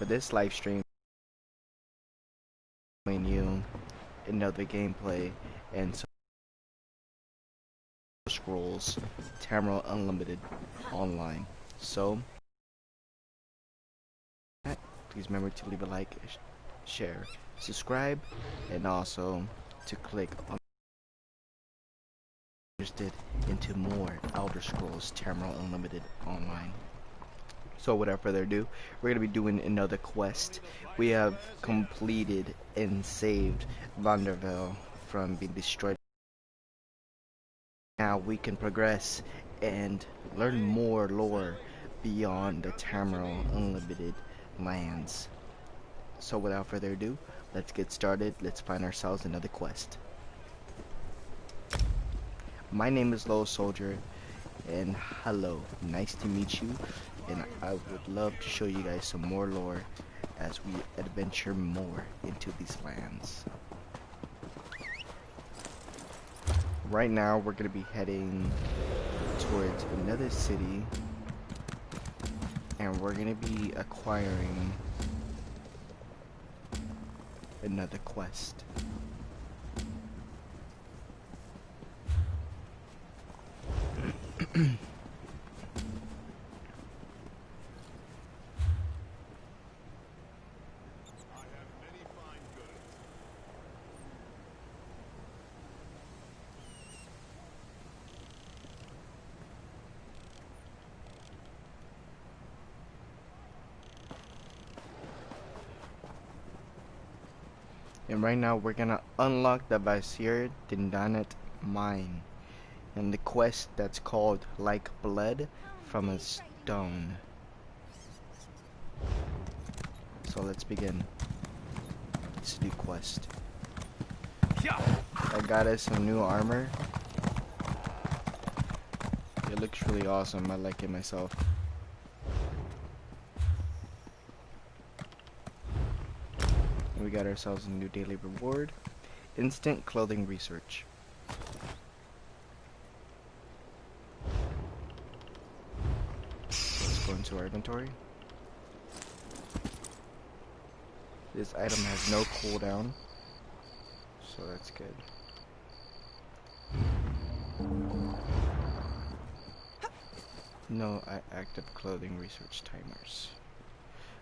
for this live stream, showing you another gameplay and some Scrolls Tamriel Unlimited online. So, please remember to leave a like, share, subscribe, and also to click on interested into more Elder Scrolls Tamriel Unlimited online. So without further ado, we're going to be doing another quest. We have completed and saved Vandervale from being destroyed. Now we can progress and learn more lore beyond the Tamriel Unlimited lands. So without further ado, let's get started. Let's find ourselves another quest. My name is Low Soldier, and hello, nice to meet you. And I would love to show you guys some more lore as we adventure more into these lands. Right now we're going to be heading towards another city, and we're going to be acquiring another quest. And right now we're gonna unlock the Vasir Dindanet mine and the quest that's called Like Blood from a Stone. So let's begin this new quest. I got us some new armor. It looks really awesome. I like it myself. We got ourselves a new daily reward. Instant clothing research. Let's go into our inventory. This item has no cooldown, so that's good. No active clothing research timers.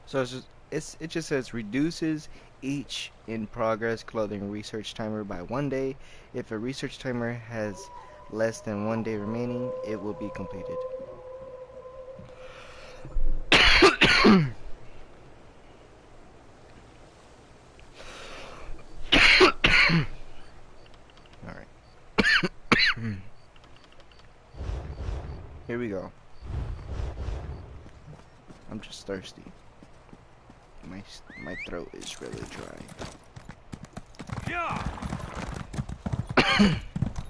So it just says reduces each in progress clothing research timer by 1 day. If a research timer has less than 1 day remaining, it will be completed. Alright. Here we go. I'm just thirsty. My throat is really dry.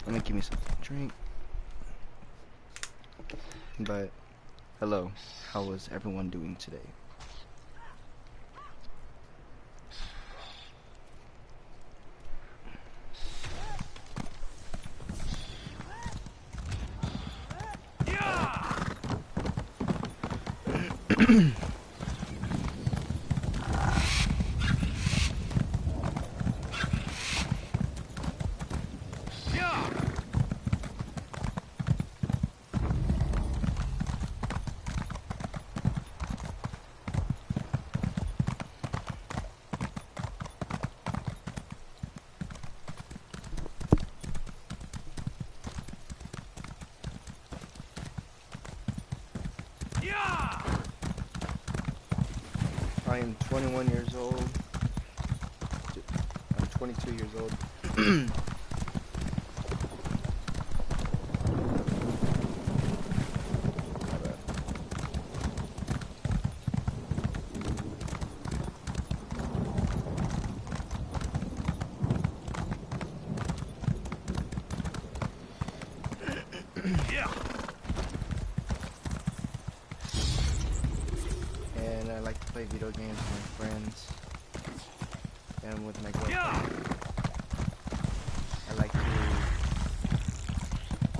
Let me give me something to drink. But hello, how is everyone doing today? I am 21 years old. I'm 22 years old. And I like to play video games with my friends and with my girlfriend. I like to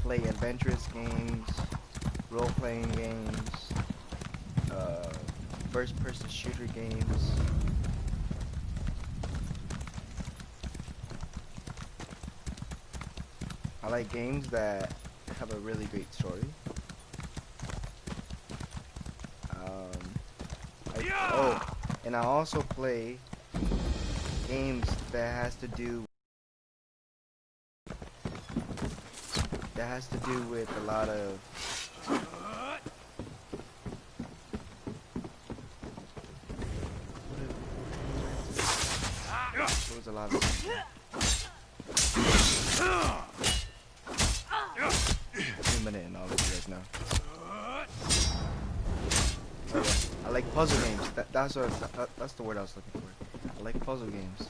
play adventurous games, role-playing games, first-person shooter games. I like games that have a really great story. Oh, and I also play games that has to do with a lot of there was a lot of minute and all of you guys know. Oh, yeah. I like puzzle games. That's the word I was looking for. I like puzzle games.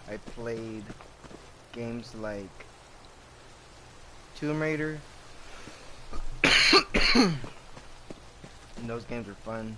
I played games like Tomb Raider. And those games are fun.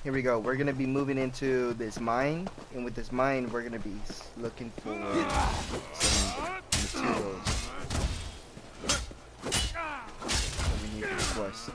Here we go. We're gonna be moving into this mine, and with this mine, we're gonna be looking for some materials that we need for the quest.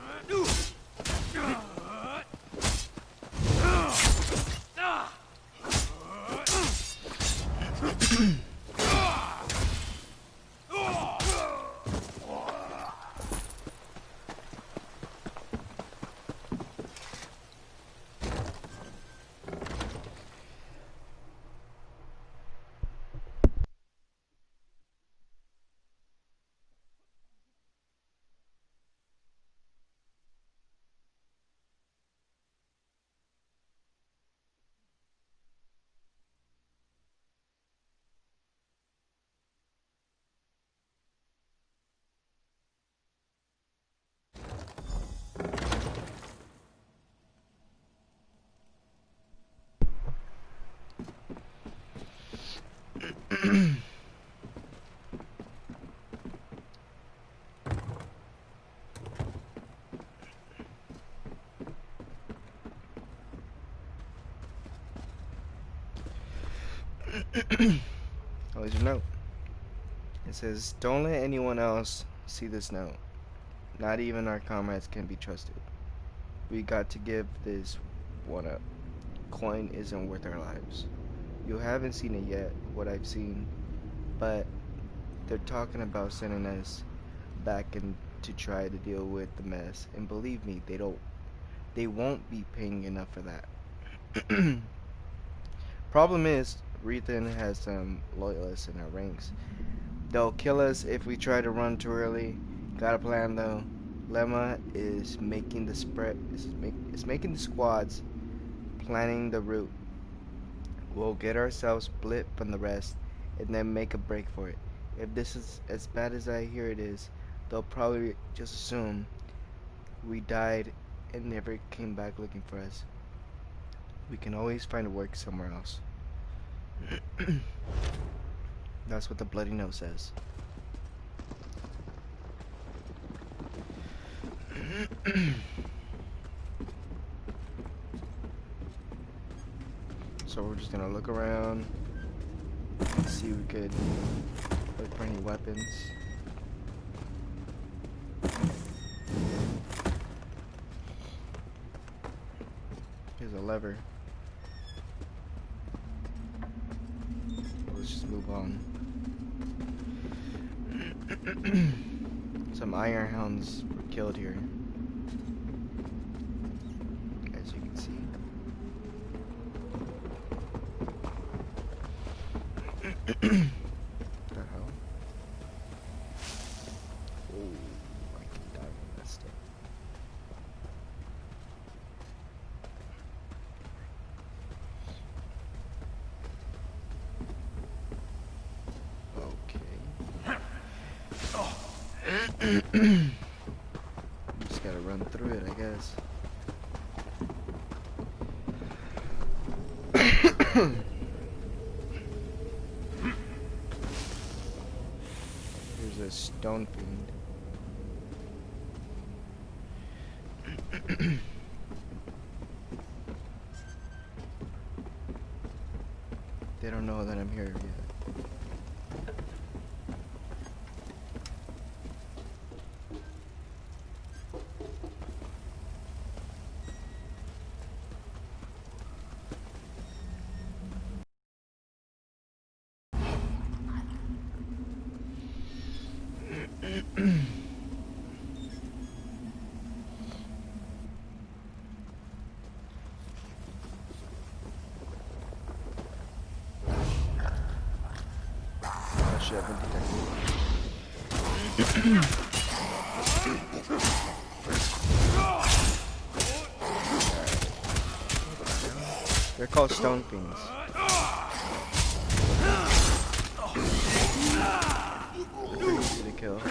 Oh, there's a note. It says, "Don't let anyone else see this note. Not even our comrades can be trusted. We got to give this one up. Coin isn't worth our lives." You haven't seen it yet, what I've seen, but they're talking about sending us back in to try to deal with the mess, and believe me, they won't be paying enough for that. Problem is, Rethan has some loyalists in our ranks. They'll kill us if we try to run too early. Got a plan though. Lemma is making making the squads, planning the route. We'll get ourselves split from the rest, and then make a break for it. If this is as bad as I hear it is, they'll probably just assume we died and never came back looking for us. We can always find work somewhere else. That's what the bloody note says. So we're just gonna look around and see if we could look for any weapons. Here's a lever. Let's just move on. Some iron hounds were killed here, as you can see. What the hell? Oh, I can die from that stuff. Okay. Just gotta run through it, I guess. There's a stone fiend. They don't know that I'm here yet. I should have been protected. They're called stone fiends. They're pretty easy to kill.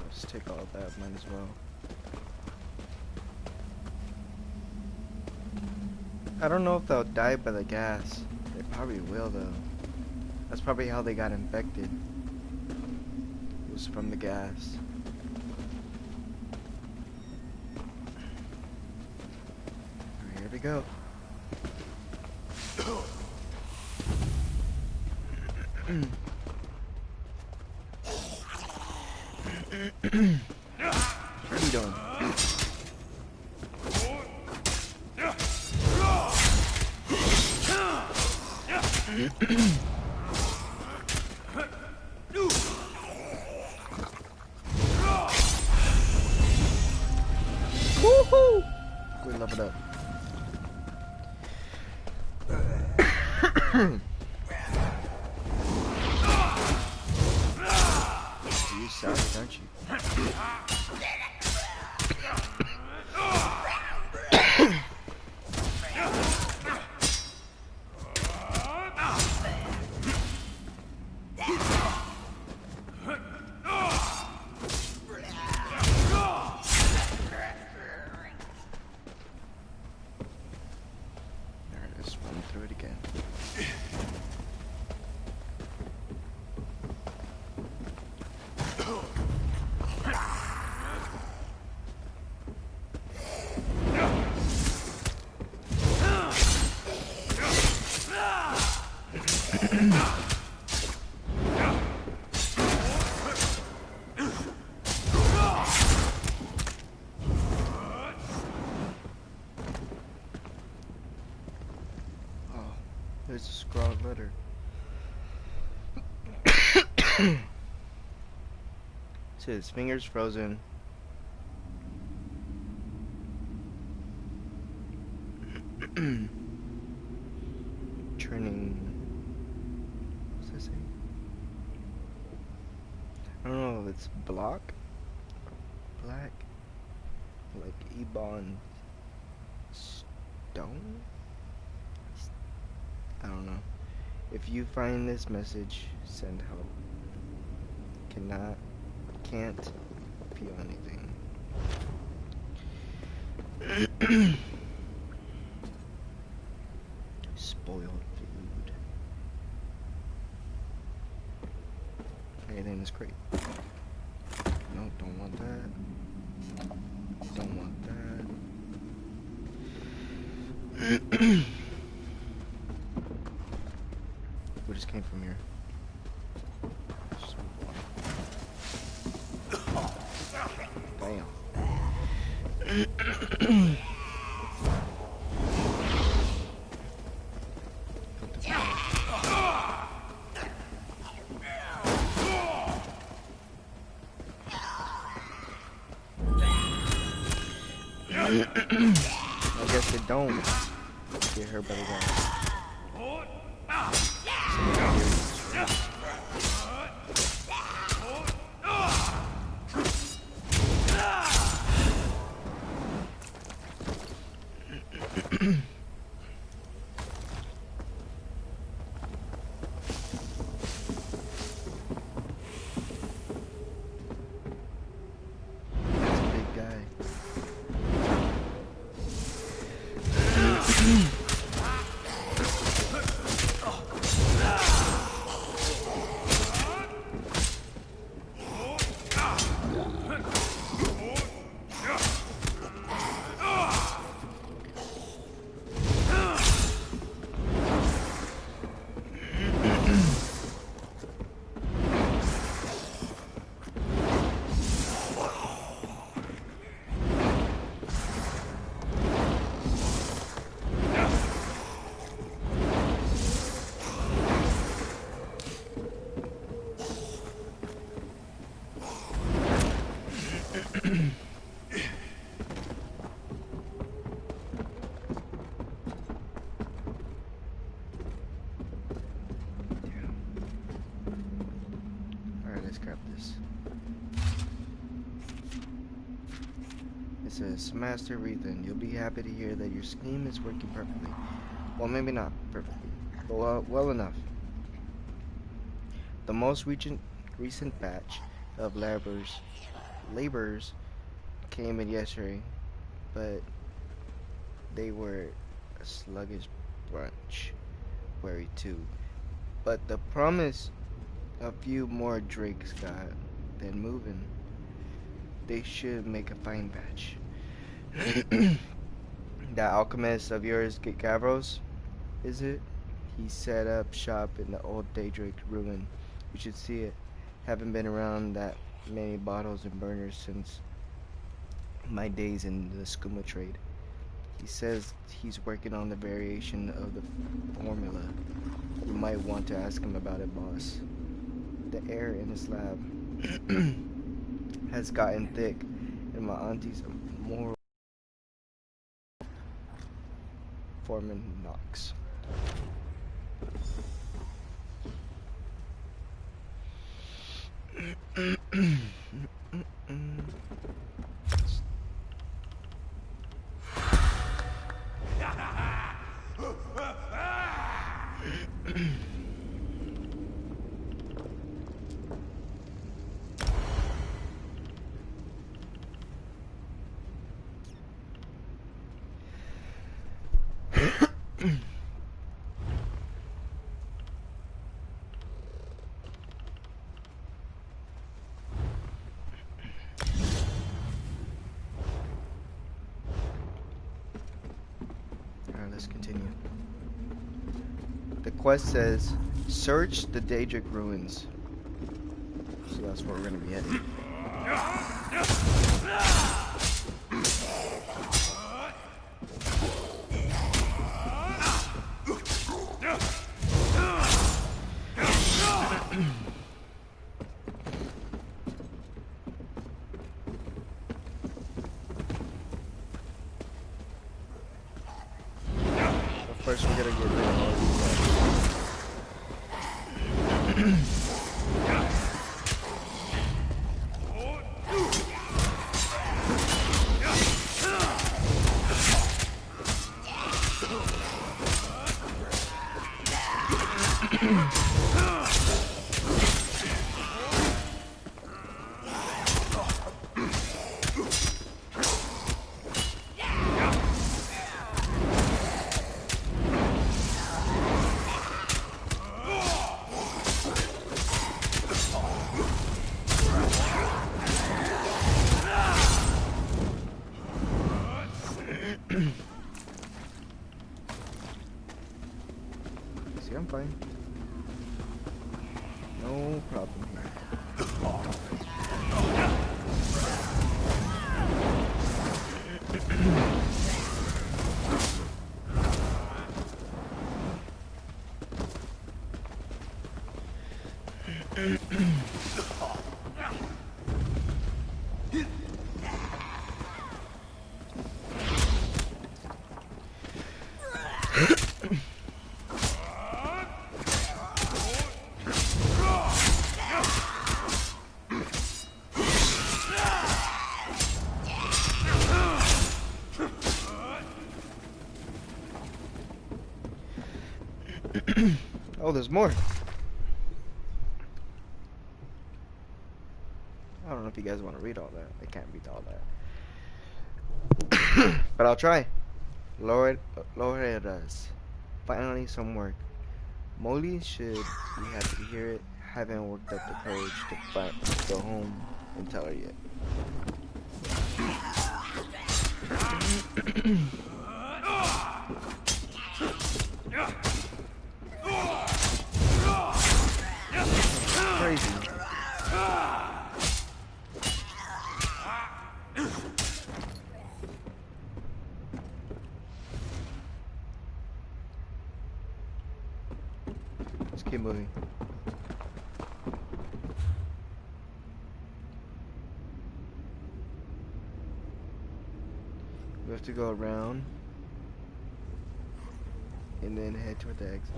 Let's take all that, might as well. I don't know if they'll die by the gas. They probably will though. That's probably how they got infected. It was from the gas. Here we go. What are you doing? Woohoo! We leveled up. You savage, aren't you? Through it again. There's a scrawled letter. It says fingers frozen. Turning. What's that say? I don't know if it's block, black, like Ebon stone. I don't know. If you find this message, send help. Can't feel anything. Spoiled food. Anything that's great. No, don't want that. Don't want that. We just came from here. Damn. I guess it don't get hurt by the guy. Alright, let's grab this. It says, Master Rethan, you'll be happy to hear that your scheme is working perfectly. Well, maybe not perfectly, but well enough. The most recent batch of laborers came in yesterday, but they were a sluggish bunch. Worried too. But the promise a few more drakes got then moving. They should make a fine batch. That alchemist of yours, Gavros, is it? He set up shop in the old Daedric ruin. You should see it. Haven't been around that many bottles and burners since my days in the skooma trade. He says he's working on the variation of the formula. You might want to ask him about it, boss. The air in his lab has gotten thick, and my auntie's moral foreman knocks. Let's continue. The quest says, search the Daedric ruins. So that's where we're going to be headed. First, we gotta get rid of all See, I'm fine. No problem here. Oh, there's more. I don't know if you guys want to read all that. I can't read all that. But I'll try. Loredas. Finally, some work. Molly should be happy to hear it. Haven't worked up the courage to go home and tell her yet. Crazy. Let's keep moving. We have to go around and then head toward the exit.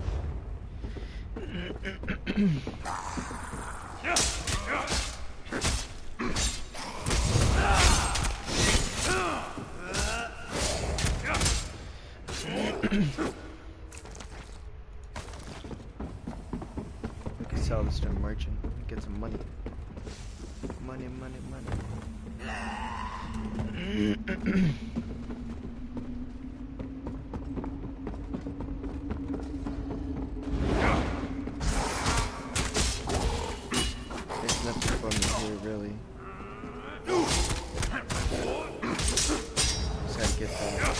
We can sell this to a merchant and get some money. Money, money, money. There's nothing for me here, really. Just had to get that.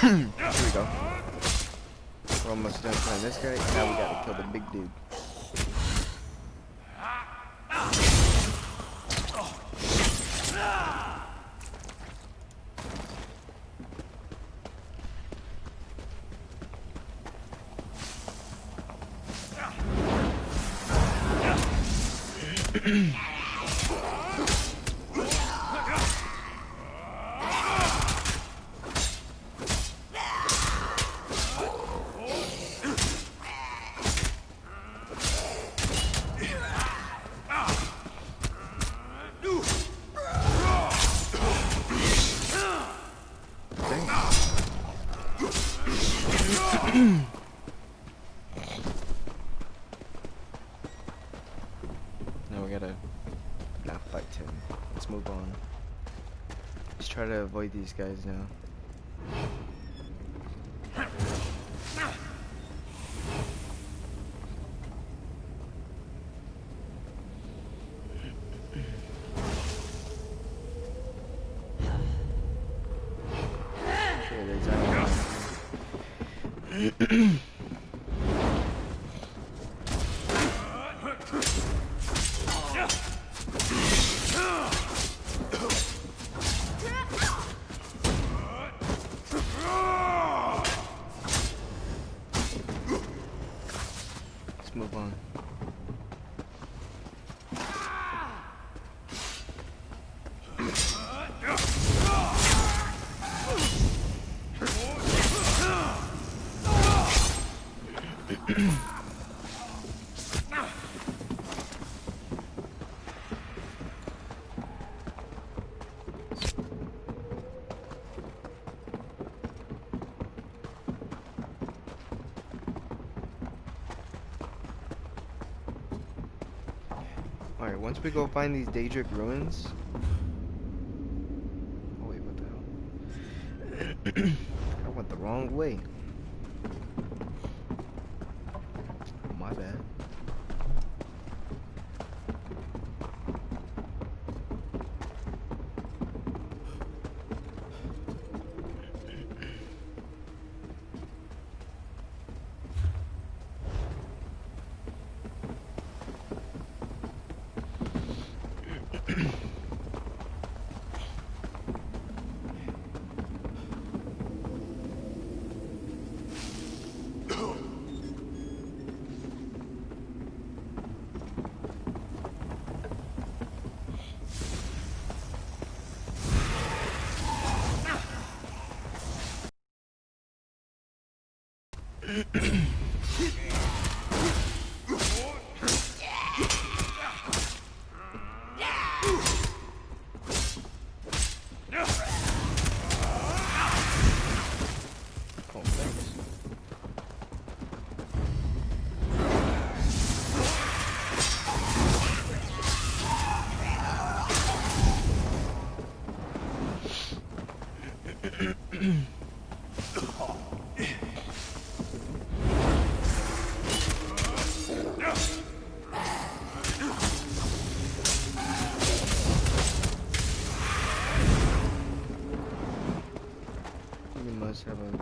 Here we go. We're almost done killing this guy. Now we gotta kill the big dude. Now we gotta not fight him. Let's move on. Let's try to avoid these guys now. Okay, there's that. Let's move on. Alright, once we go find these Daedric ruins. Oh wait, what the hell? I went the wrong way. My bad.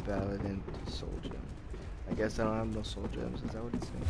invalid soul gem. I guess I don't have no soul gems. Is that what it's saying?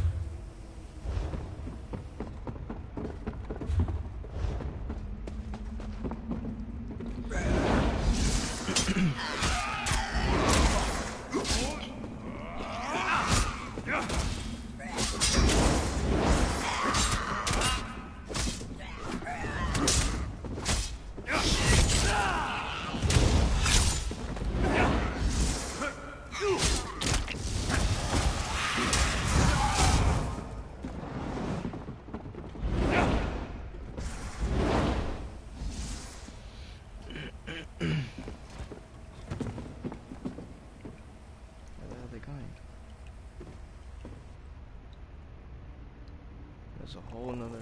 There's a whole nother.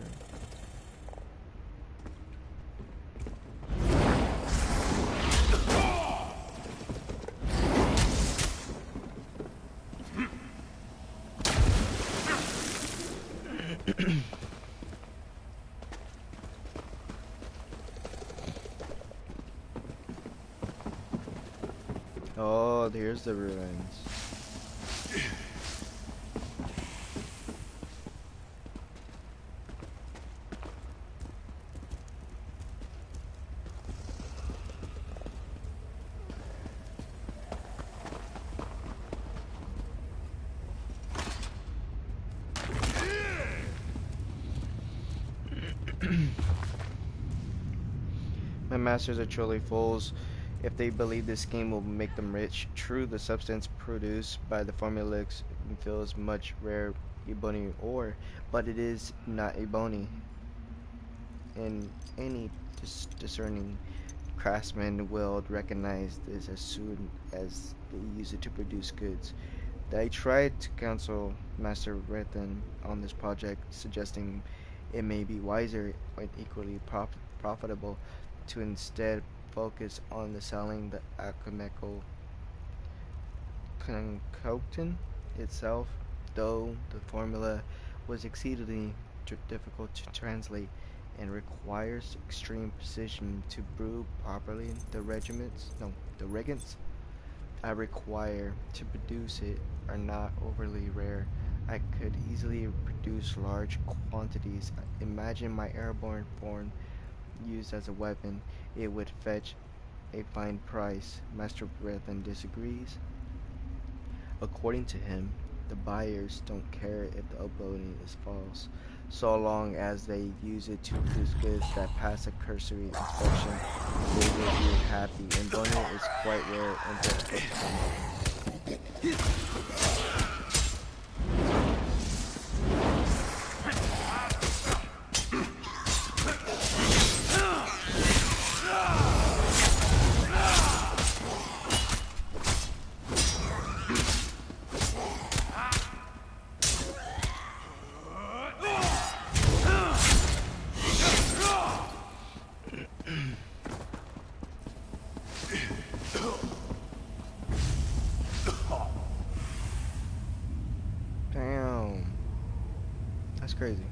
Oh, here's the ruins. My masters are truly fools if they believe this scheme will make them rich. True, the substance produced by the formula feels much rare ebony ore, but it is not ebony. And any discerning craftsman will recognize this as soon as they use it to produce goods. I tried to counsel Master Rethan on this project, suggesting it may be wiser and equally profitable to instead focus on the selling the alchemical concoction itself, though the formula was exceedingly difficult to translate and requires extreme precision to brew properly. The regents I require to produce it are not overly rare. I could easily produce large quantities. Imagine my airborne form used as a weapon. It would fetch a fine price. Master Brethren disagrees. According to him, the buyers don't care if the uploading is false, so long as they use it to produce goods that pass a cursory inspection. They will be happy. And Bonia is quite rare and difficult to find. Damn. That's crazy.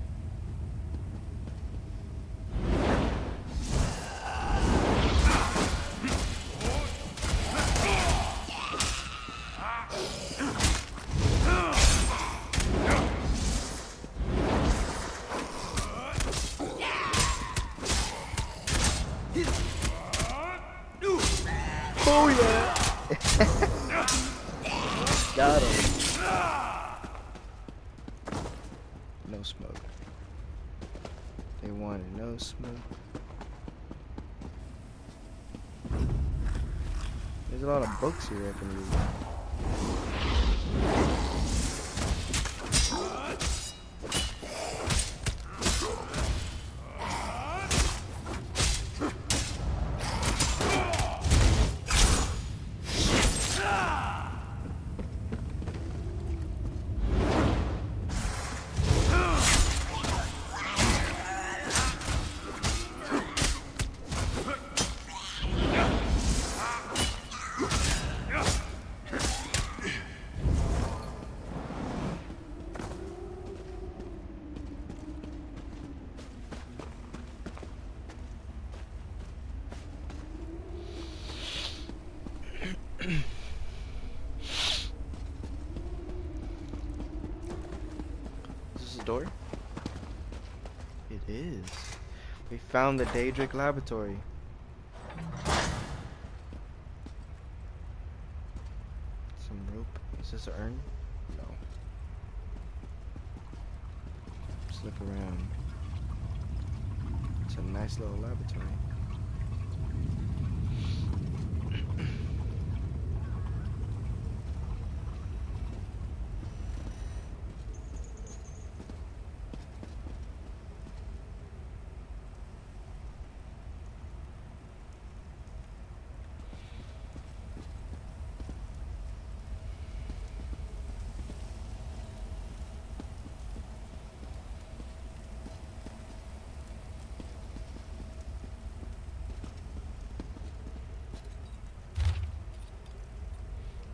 Oh yeah. Got him. No smoke. They wanted no smoke. There's a lot of books here I can read. door? It is. We found the Daedric laboratory. Some rope. Is this an urn? No. Let's look around. It's a nice little laboratory.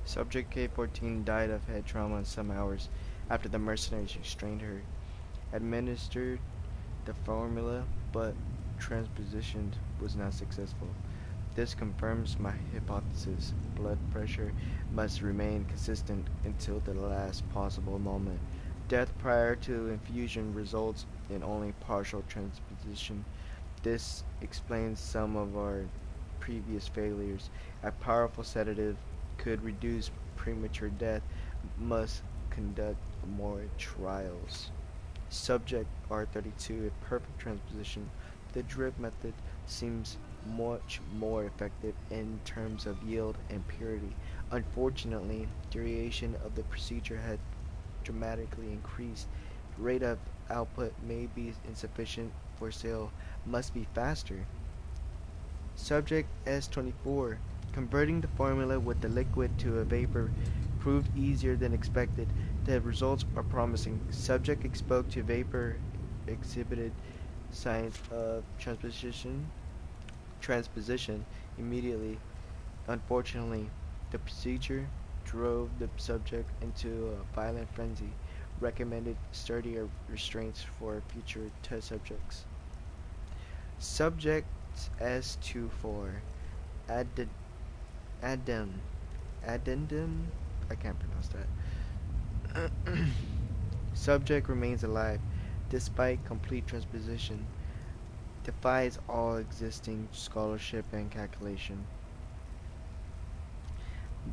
Subject K-14 died of head trauma some hours after the mercenaries restrained her. Administered the formula, but transposition was not successful. This confirms my hypothesis. Blood pressure must remain consistent until the last possible moment. Death prior to infusion results in only partial transposition. This explains some of our previous failures. A powerful sedative could reduce premature death. Must conduct more trials. Subject R32, a perfect transposition. The drip method seems much more effective in terms of yield and purity. Unfortunately, duration of the procedure had dramatically increased. Rate of output may be insufficient for sale. Must be faster. Subject S24. Converting the formula with the liquid to a vapor proved easier than expected. The results are promising. Subject exposed to vapor exhibited signs of transposition immediately. Unfortunately, the procedure drove the subject into a violent frenzy. Recommended sturdier restraints for future test subjects. Subject S24. Addendum, I can't pronounce that. Subject remains alive despite complete transposition. Defies all existing scholarship and calculation.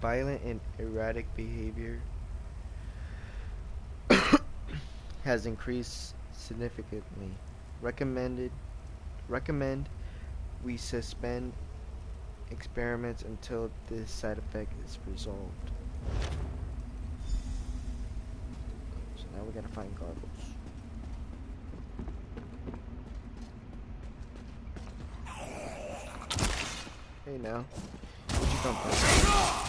Violent and erratic behavior has increased significantly. Recommend we suspend experiments until this side effect is resolved. So now we gotta find goggles. Hey now, where'd you come from?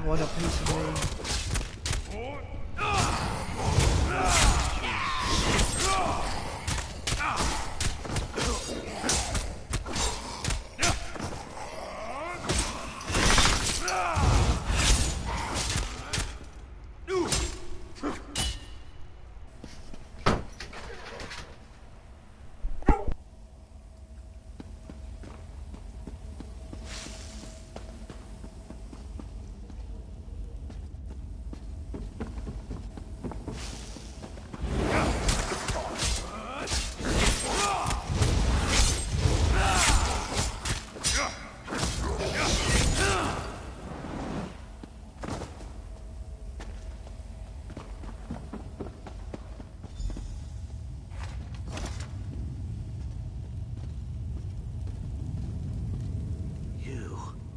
Want a piece of me?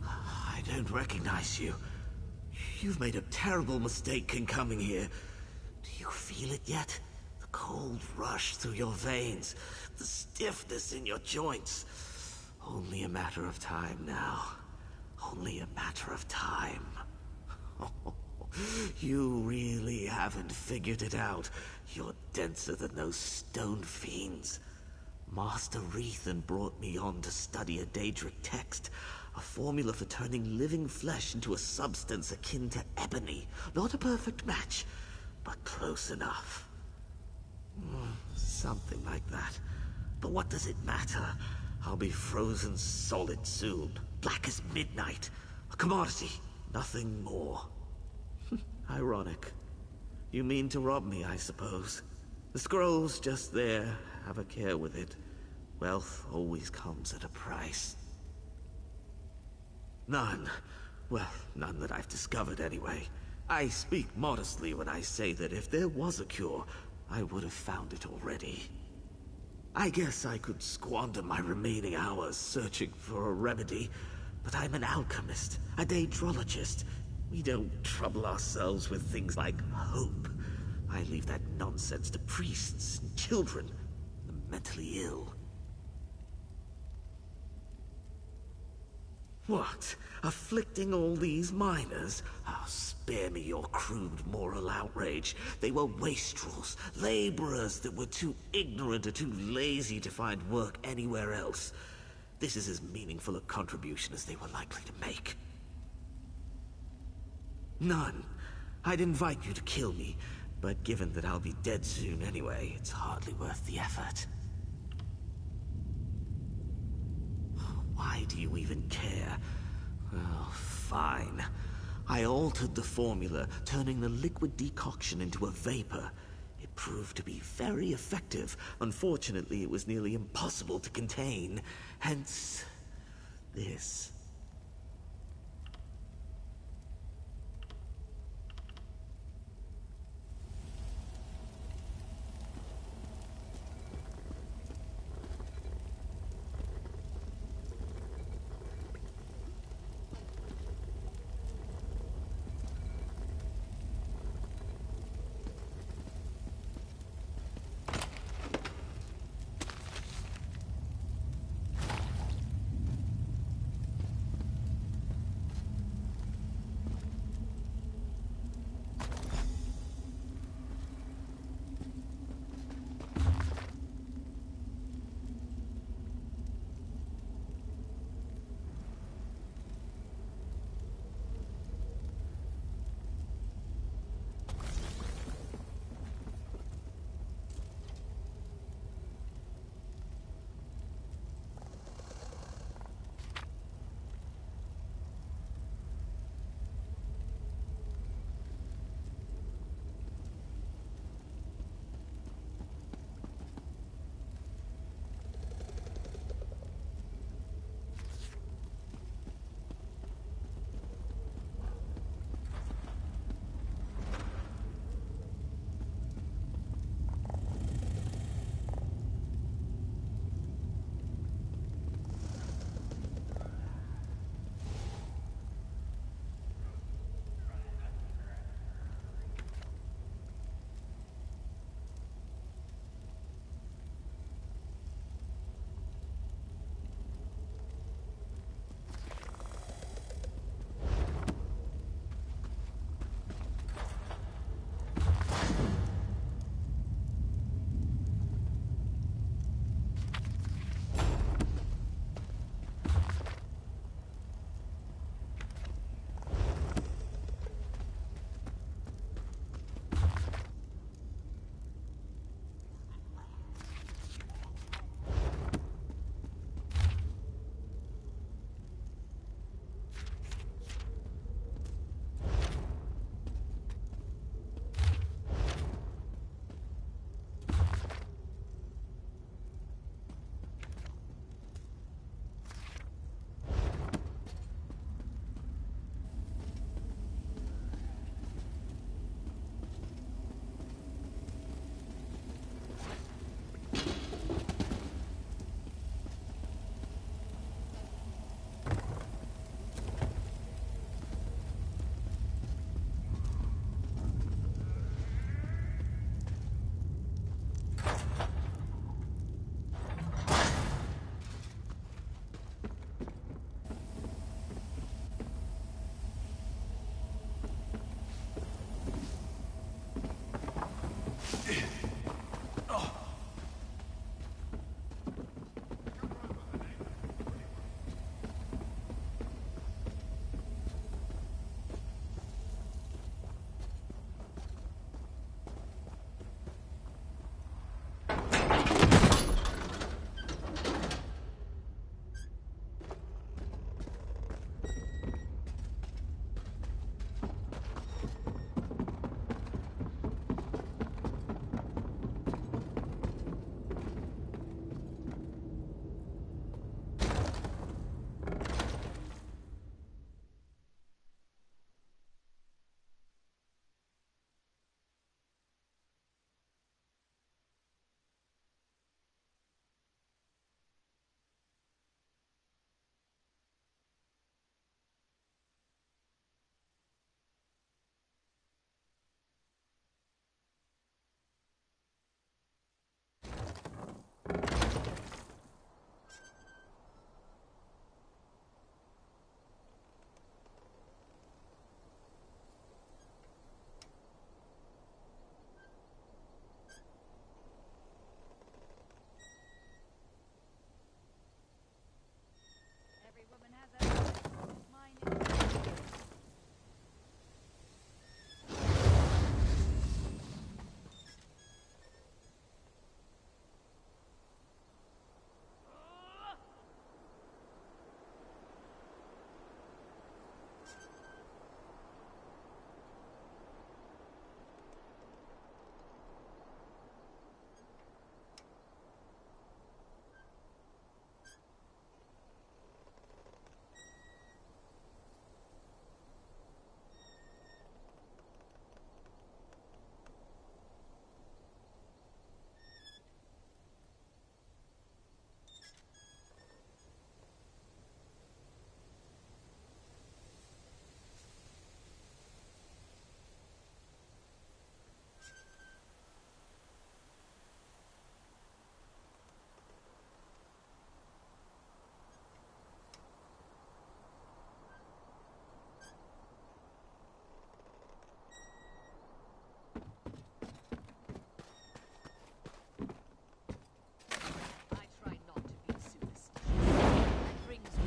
I don't recognize you. You've made a terrible mistake in coming here. Do you feel it yet? The cold rush through your veins, the stiffness in your joints. Only a matter of time now. Only a matter of time. You really haven't figured it out. You're denser than those stone fiends. Master Rethan brought me on to study a Daedric text, a formula for turning living flesh into a substance akin to ebony. Not a perfect match, but close enough. Something like that. But what does it matter? I'll be frozen solid soon, black as midnight. A commodity, nothing more. Ironic. You mean to rob me, I suppose. The scroll's just there. Have a care with it. Wealth always comes at a price. None. Well, none that I've discovered anyway. I speak modestly when I say that if there was a cure, I would have found it already. I guess I could squander my remaining hours searching for a remedy, but I'm an alchemist, a daedrologist. We don't trouble ourselves with things like hope. I leave that nonsense to priests and children, the mentally ill. What? Afflicting all these miners? Oh, spare me your crude moral outrage. They were wastrels, laborers that were too ignorant or too lazy to find work anywhere else. This is as meaningful a contribution as they were likely to make. None. I'd invite you to kill me, but given that I'll be dead soon anyway, it's hardly worth the effort. Why do you even care? Oh, fine. I altered the formula, turning the liquid decoction into a vapor. It proved to be very effective. Unfortunately, it was nearly impossible to contain. Hence, this. Every woman has that voice. Mine is. I try not to be superstitious. That brings me.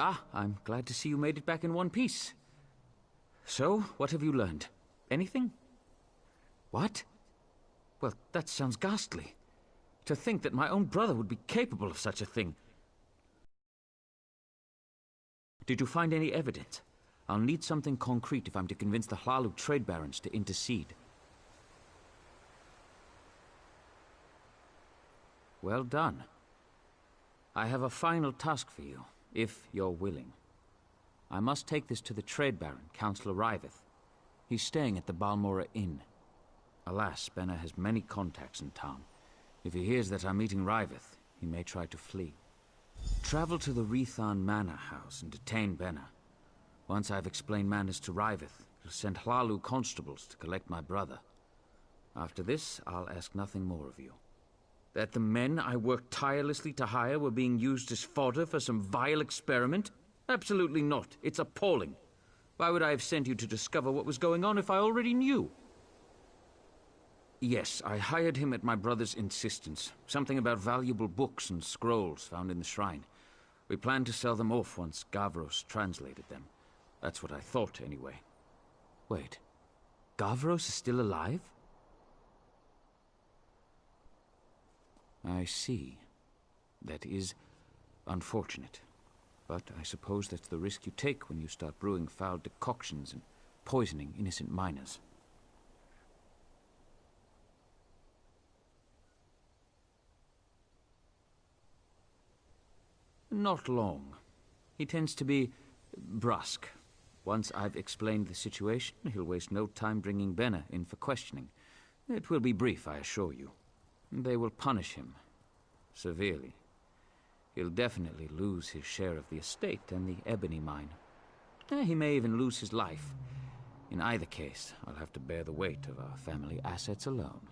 Ah, I'm glad to see you made it back in one piece. So, what have you learned? Anything? What? Well, that sounds ghastly. To think that my own brother would be capable of such a thing. Did you find any evidence? I'll need something concrete if I'm to convince the Hlalu trade barons to intercede. Well done. I have a final task for you, if you're willing. I must take this to the trade baron, Councillor Riveth. He's staying at the Balmora Inn. Alas, Benna has many contacts in town. If he hears that I'm meeting Riveth, he may try to flee. Travel to the Rethan Manor House and detain Benna. Once I've explained matters to Riveth, he'll send Hlalu constables to collect my brother. After this, I'll ask nothing more of you. That the men I worked tirelessly to hire were being used as fodder for some vile experiment? Absolutely not. It's appalling. Why would I have sent you to discover what was going on if I already knew? Yes, I hired him at my brother's insistence. Something about valuable books and scrolls found in the shrine. We planned to sell them off once Gavros translated them. That's what I thought, anyway. Wait. Gavros is still alive? I see. That is unfortunate. But I suppose that's the risk you take when you start brewing foul decoctions and poisoning innocent miners. Not long. He tends to be brusque. Once I've explained the situation, he'll waste no time bringing Benna in for questioning. It will be brief, I assure you. They will punish him severely. He'll definitely lose his share of the estate and the ebony mine. He may even lose his life. In either case, I'll have to bear the weight of our family assets alone.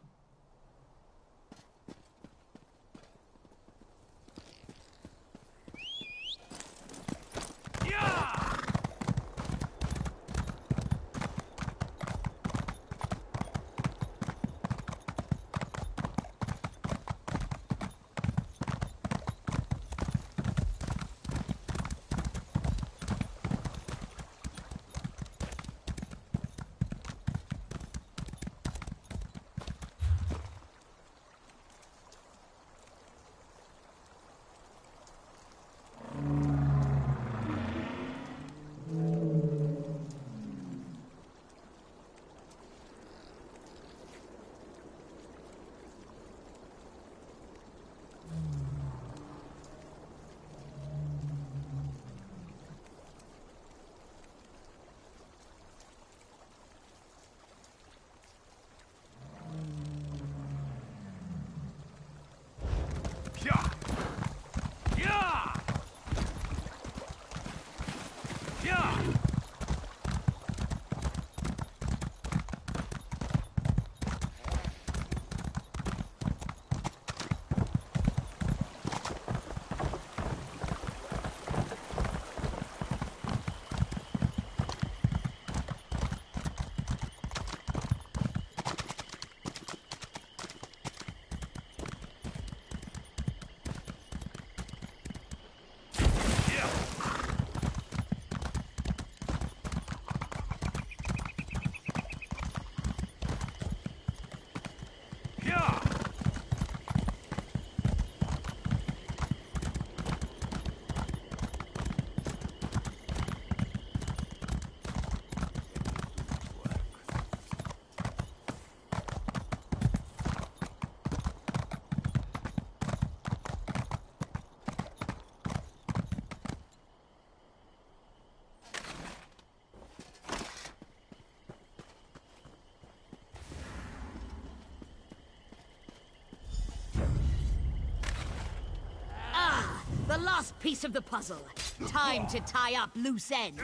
The last piece of the puzzle. Time to tie up loose ends.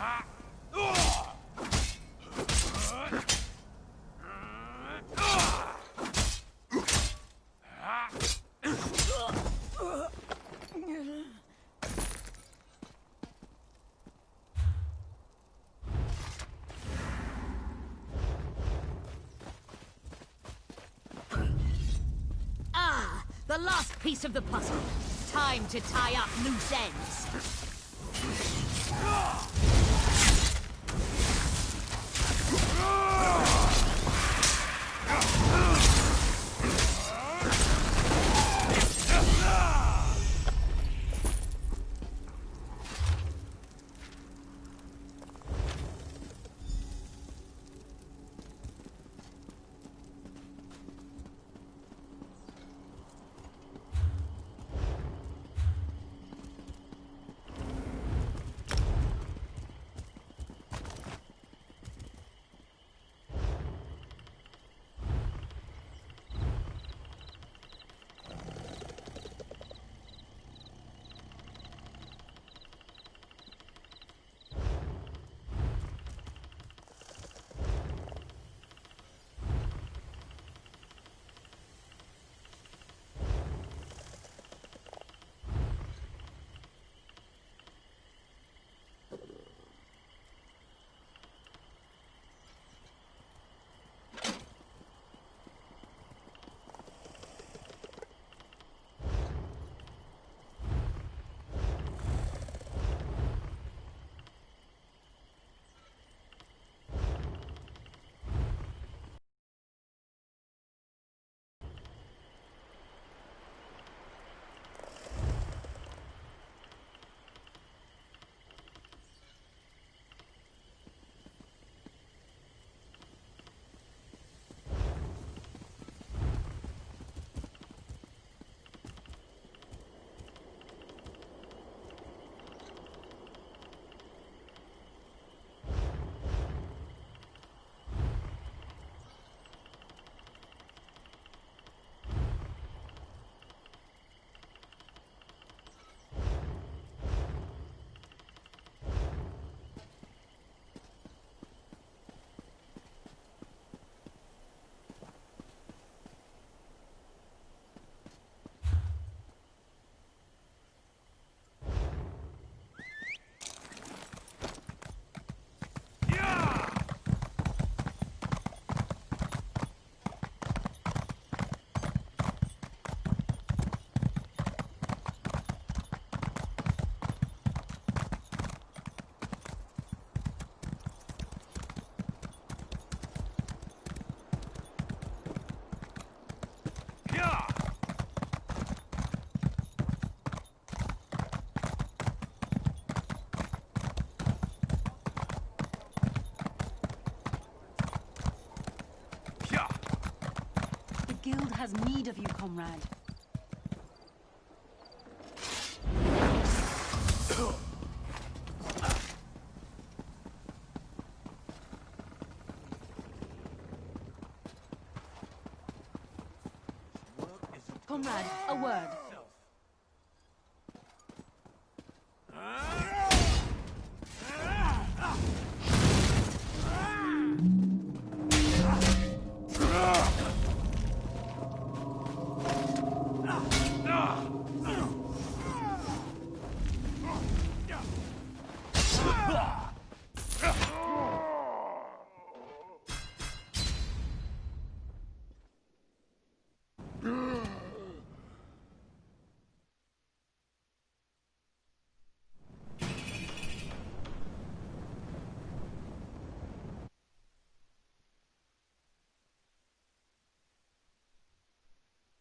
Ah, the last piece of the puzzle. Time to tie up loose ends. The guild has need of you, comrade. Comrade, a word.